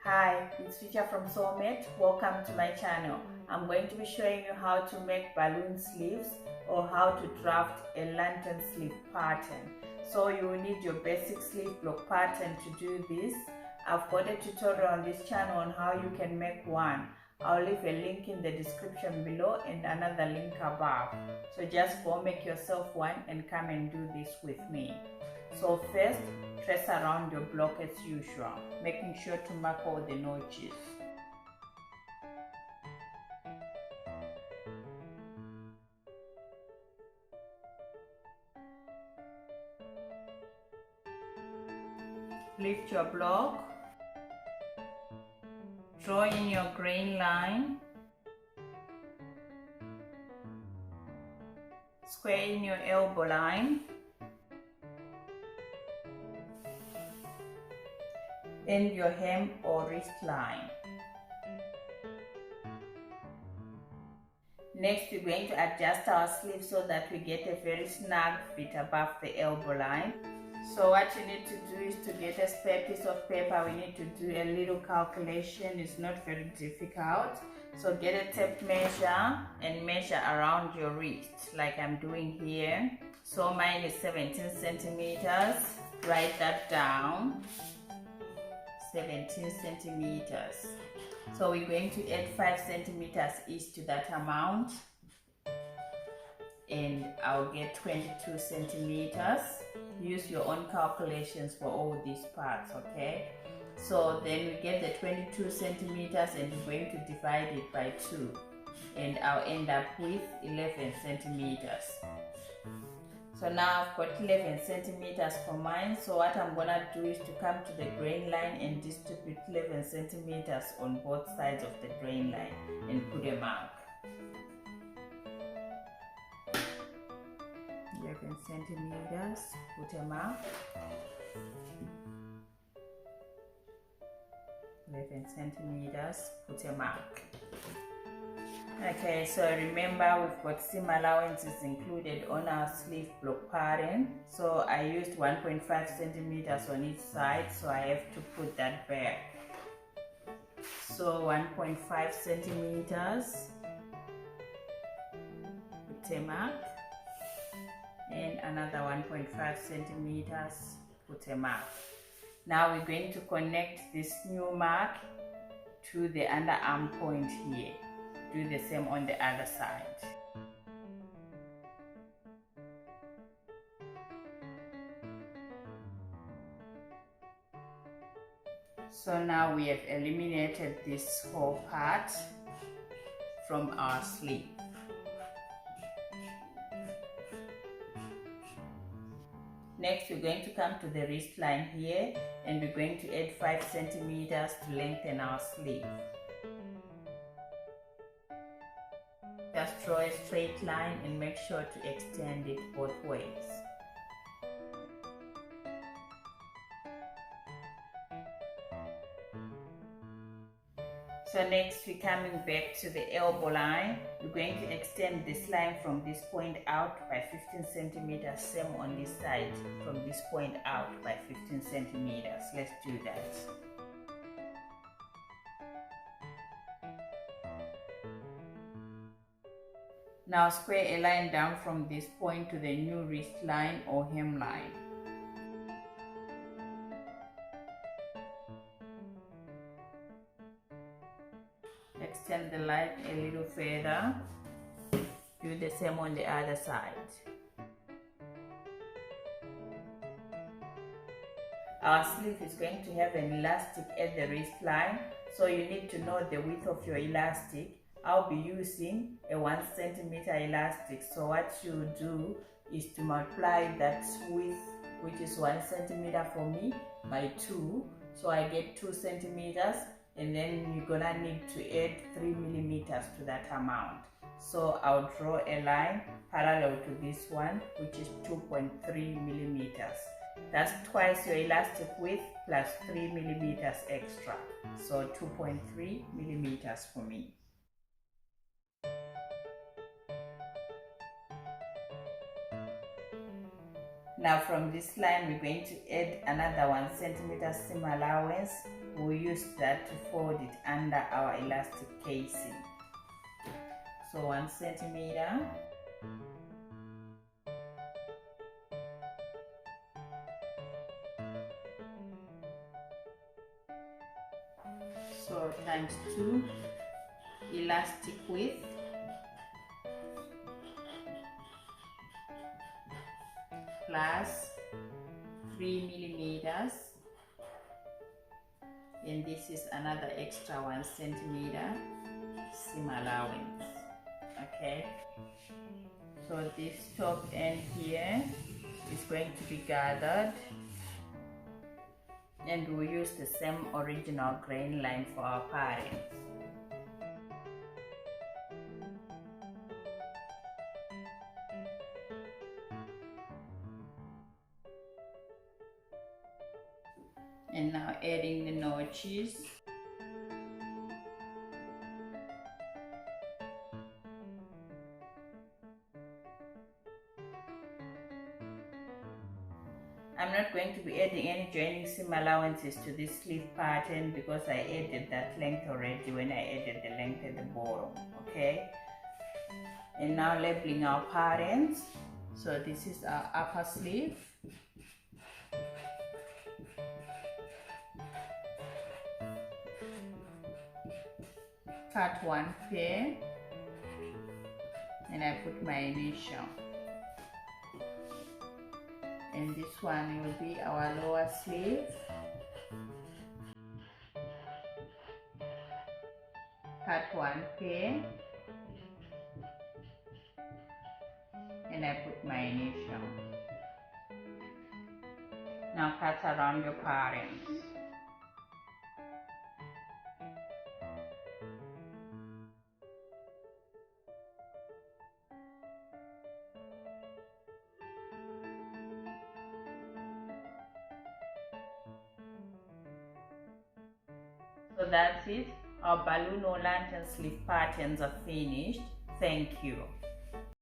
Hi, it's Ficha from Sewmate. Welcome to my channel. I'm going to be showing you how to make balloon sleeves or how to draft a lantern sleeve pattern. So you will need your basic sleeve block pattern to do this. I've got a tutorial on this channel on how you can make one. I'll leave a link in the description below and another link above. So just go make yourself one and come and do this with me. So first, trace around your block as usual, making sure to mark all the notches. Lift your block, draw in your grain line, square in your elbow line, and your hem or wrist line. Next, we're going to adjust our sleeve so that we get a very snug fit above the elbow line. So what you need to do is to get a spare piece of paper. We need to do a little calculation. It's not very difficult. So get a tape measure and measure around your wrist like I'm doing here. So mine is 17 centimeters. Write that down. 17 centimeters. So we're going to add 5 centimeters each to that amount, and I'll get 22 centimeters. Use your own calculations for all these parts, okay? So then we get the 22 centimeters and we're going to divide it by 2, and I'll end up with 11 centimeters. So now I've got 11 centimeters for mine. So what I'm gonna do is to come to the grain line and distribute 11 centimeters on both sides of the grain line and put a mark. 11 centimeters, put a mark. 11 centimeters, put a mark. Okay, so remember we've got seam allowances included on our sleeve block pattern. So I used 1.5 centimeters on each side, so I have to put that back. So 1.5 centimeters, put a mark, and another 1.5 centimeters, put a mark. Now we're going to connect this new mark to the underarm point here. Do the same on the other side. So now we have eliminated this whole part from our sleeve. Next, we're going to come to the wrist line here, and we're going to add 5 centimeters to lengthen our sleeve. Just draw a straight line and make sure to extend it both ways. So next, we're coming back to the elbow line. We're going to extend this line from this point out by 15 centimeters. Same on this side, from this point out by 15 centimeters. Let's do that. Now square a line down from this point to the new wrist line or hem line. Extend the line a little further. Do the same on the other side. Our sleeve is going to have an elastic at the wrist line, so you need to know the width of your elastic. I'll be using a 1 centimeter elastic, so what you do is to multiply that width, which is 1 centimeter for me, by 2, so I get 2 centimeters, and then you're gonna need to add 3 millimeters to that amount. So I'll draw a line parallel to this one, which is 2.3 millimeters. That's twice your elastic width plus 3 millimeters extra, so 2.3 millimeters for me. Now from this line we're going to add another 1 centimeter seam allowance. We'll use that to fold it under our elastic casing. So 1 centimeter. So times 2 elastic width plus 3 millimeters, and this is another extra 1 centimeter seam allowance. Okay, so this top end here is going to be gathered, and we'll use the same original grain line for our pattern. And now adding the notches. I'm not going to be adding any joining seam allowances to this sleeve pattern because I added that length already when I added the length at the bottom. Okay, and now labeling our patterns. So this is our upper sleeve. Cut 1 pair, and I put my initial. And this one will be our lower sleeve. Cut 1 pair, and I put my initial. Now cut around your patterns. So that's it. Our balloon or lantern sleeve patterns are finished. Thank you.